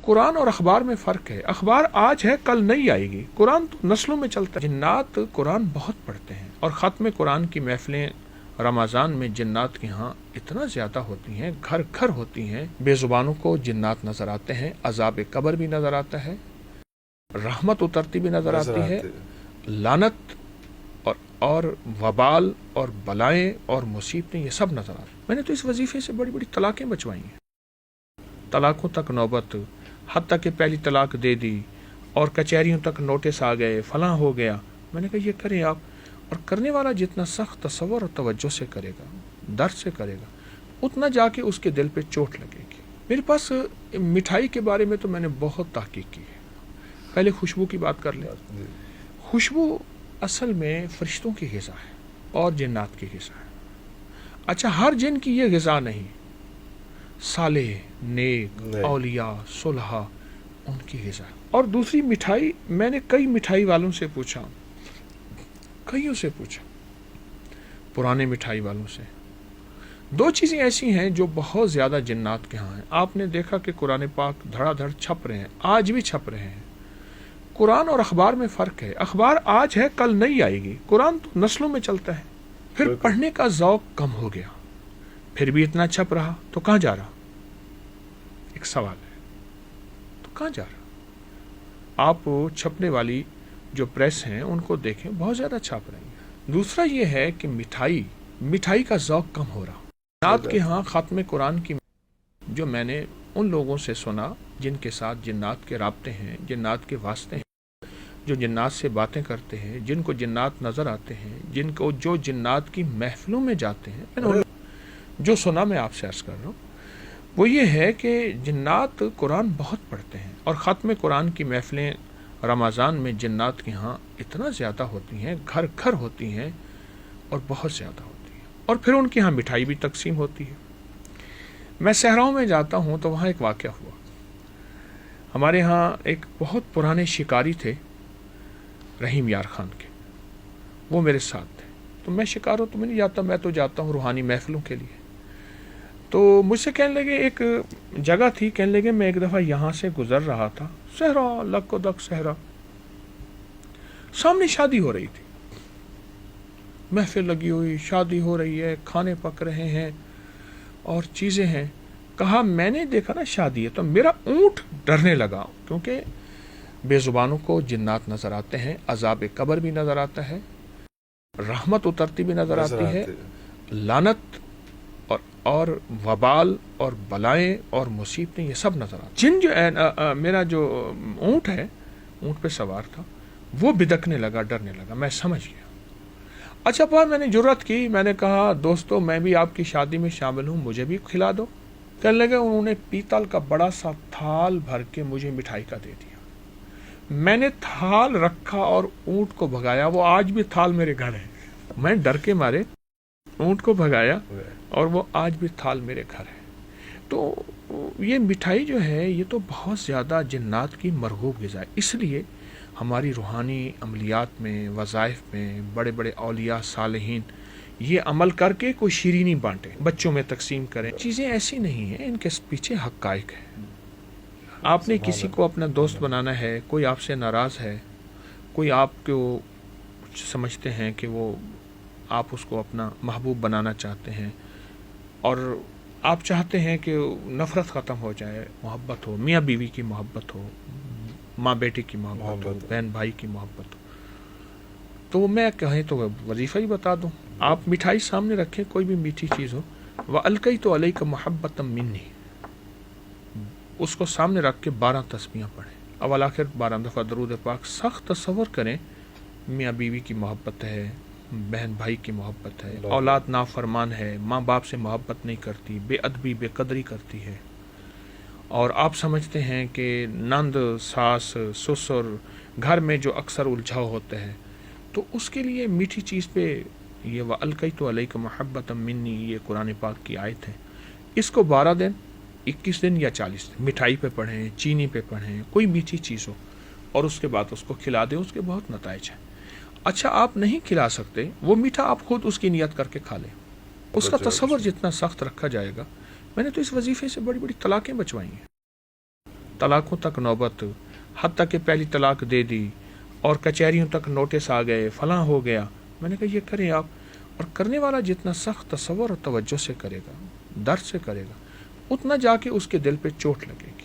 قرآن اور اخبار میں فرق ہے. اخبار آج ہے کل نہیں آئے گی. قرآن تو نسلوں میں چلتا ہے. جنات قرآن بہت پڑھتے ہیں اور ختم قرآن کی محفلیں رمضان میں جنات کے ہاں اتنا زیادہ ہوتی ہیں، گھر گھر ہوتی ہیں. بے زبانوں کو جنات نظر آتے ہیں، عذاب قبر بھی نظر آتا ہے، رحمت اترتی بھی نظر آتی ہے، لعنت اور وبال اور بلائیں اور مصیبتیں یہ سب نظر آتی ہیں. میں نے تو اس وظیفے سے بڑی بڑی طلاقیں بچوائی ہیں. طلاقوں تک نوبت، حتیٰ کہ پہلی طلاق دے دی اور کچہریوں تک نوٹس آ گئے، فلاں ہو گیا. میں نے کہا یہ کریں آپ، اور کرنے والا جتنا سخت تصور اور توجہ سے کرے گا، درد سے کرے گا، اتنا جا کے اس کے دل پہ چوٹ لگے گی. میرے پاس مٹھائی کے بارے میں تو میں نے بہت تحقیق کی ہے. پہلے خوشبو کی بات کر لیں. خوشبو اصل میں فرشتوں کی غذا ہے اور جنات کی غذا ہے. اچھا، ہر جن کی یہ غذا نہیں، صالح، نیک، اولیاء، صلحاء، ان کی غذا. اور دوسری مٹھائی، میں نے کئی مٹھائی والوں سے پوچھا، کئیوں سے پوچھا، پرانے مٹھائی والوں سے. دو چیزیں ایسی ہیں جو بہت زیادہ جنات کے ہاں ہیں. آپ نے دیکھا کہ قرآن پاک دھڑا دھڑ چھپ رہے ہیں، آج بھی چھپ رہے ہیں. قرآن اور اخبار میں فرق ہے. اخبار آج ہے کل نہیں آئے گی. قرآن تو نسلوں میں چلتا ہے. پھر پڑھنے کا ذوق کم ہو گیا، پھر بھی اتنا چھپ رہا تو کہاں جا رہا؟ ایک سوال ہے، تو کہاں جا رہا؟ آپ چھپنے والی جو پریس ہیں ان کو دیکھیں، بہت زیادہ چھاپ رہی ہیں. دوسرا یہ ہے کہ مٹھائی کا ذوق کم ہو رہا. جنات کے ہاں ختم قرآن کی جو میں نے ان لوگوں سے سنا جن کے ساتھ جنات کے رابطے ہیں، جنات کے واسطے ہیں، جو جنات سے باتیں کرتے ہیں، جن کو جنات نظر آتے ہیں، جو جنات کی محفلوں میں جاتے ہیں، میں نے جو سنا میں آپ سے عرض کر رہا ہوں وہ یہ ہے کہ جنات قرآن بہت پڑھتے ہیں اور ختم قرآن کی محفلیں رمضان میں جنات کے ہاں اتنا زیادہ ہوتی ہیں، گھر گھر ہوتی ہیں اور بہت زیادہ ہوتی ہیں. اور پھر ان کے ہاں مٹھائی بھی تقسیم ہوتی ہے. میں صحراؤں میں جاتا ہوں تو وہاں ایک واقعہ ہوا. ہمارے ہاں ایک بہت پرانے شکاری تھے، رحیم یار خان کے. وہ میرے ساتھ تھے. تو میں شکاروں تو میں نہیں جاتا، میں تو جاتا ہوں روحانی محفلوں کے لیے. تو مجھ سے کہنے لگے، ایک جگہ تھی، کہنے لگے میں ایک دفعہ یہاں سے گزر رہا تھا، صحرا، لک و دک صحرا، سامنے شادی ہو رہی تھی، محفل لگی ہوئی، شادی ہو رہی ہے، کھانے پک رہے ہیں اور چیزیں ہیں. کہا میں نے دیکھا نا شادی ہے، تو میرا اونٹ ڈرنے لگا، کیونکہ بے زبانوں کو جنات نظر آتے ہیں، عذاب قبر بھی نظر آتا ہے، رحمت اترتی بھی نظر آتی ہے، لعنت اور وبال اور بلائیں اور مصیبتیں یہ سب نظر آتی ہیں. میرا جو اونٹ ہے، اونٹ پہ سوار تھا، وہ بدکنے لگا، ڈرنے لگا. میں سمجھ گیا. اچھا پا میں نے جرات کی، میں نے کہا دوستو میں بھی آپ کی شادی میں شامل ہوں، مجھے بھی کھلا دو. کہنے لگے انہوں نے پیتل کا بڑا سا تھال بھر کے مجھے مٹھائی کا دے دیا. میں نے تھال رکھا اور اونٹ کو بھگایا. وہ آج بھی تھال میرے گھر ہے. میں ڈر کے مارے اونٹ کو بھگایا اور وہ آج بھی تھال میرے گھر ہے. تو یہ مٹھائی جو ہے یہ تو بہت زیادہ جنات کی مرغوب غذا ہے. اس لیے ہماری روحانی عملیات میں، وظائف میں بڑے بڑے اولیاء صالحین یہ عمل کر کے کوئی شیرینی بانٹیں، بچوں میں تقسیم کریں. چیزیں ایسی نہیں ہیں، ان کے پیچھے حقائق ہیں. آپ نے کسی کو اپنا دوست بنانا ہے، کوئی آپ سے ناراض ہے، کوئی آپ کو سمجھتے ہیں کہ وہ آپ اس کو اپنا محبوب بنانا چاہتے ہیں اور آپ چاہتے ہیں کہ نفرت ختم ہو جائے، محبت ہو، میاں بیوی کی محبت ہو، ماں بیٹی کی محبت ہو، بہن بھائی کی محبت ہو، تو میں کہیں تو وظیفہ ہی بتا دوں. آپ مٹھائی سامنے رکھیں، کوئی بھی میٹھی چیز ہو، وَأَلْقَيْتُ عَلَيْكَ مَحَبَّةً مِّنِّي، اس کو سامنے رکھ کے 12 تسبیحاں پڑھیں، اول آخر 12 دفعہ درود پاک. سخت تصور کریں میاں بیوی کی محبت ہے، بہن بھائی کی محبت ہے، اولاد نافرمان ہے، ماں باپ سے محبت نہیں کرتی، بے ادبی بے قدری کرتی ہے، اور آپ سمجھتے ہیں کہ نند، ساس، سسر گھر میں جو اکثر الجھاؤ ہوتے ہیں، تو اس کے لیے میٹھی چیز پہ یہ وَأَلْقَيْتُ عَلَيْكَ مَحَبَّةً مِّنِّي یہ قرآن پاک کی آیت ہے. اس کو 12 دن، 21 دن یا 40 دن مٹھائی پہ پڑھیں، چینی پہ پڑھیں، کوئی میٹھی چیز ہو، اور اس کے بعد اس کو کھلا دیں. اس کے بہت نتائج ہیں. اچھا آپ نہیں کھلا سکتے، وہ میٹھا آپ خود اس کی نیت کر کے کھا لیں. اس کا تصور جتنا سخت رکھا جائے گا. میں نے تو اس وظیفے سے بڑی بڑی طلاقیں بچوائی ہیں. طلاقوں تک نوبت، حتیٰ کہ پہلی طلاق دے دی اور کچہریوں تک نوٹس آ گئے، فلاں ہو گیا۔ میں نے کہا یہ کریں آپ، اور کرنے والا جتنا سخت تصور اور توجہ سے کرے گا، درد سے کرے گا، اتنا جا کے اس کے دل پہ چوٹ لگے گی۔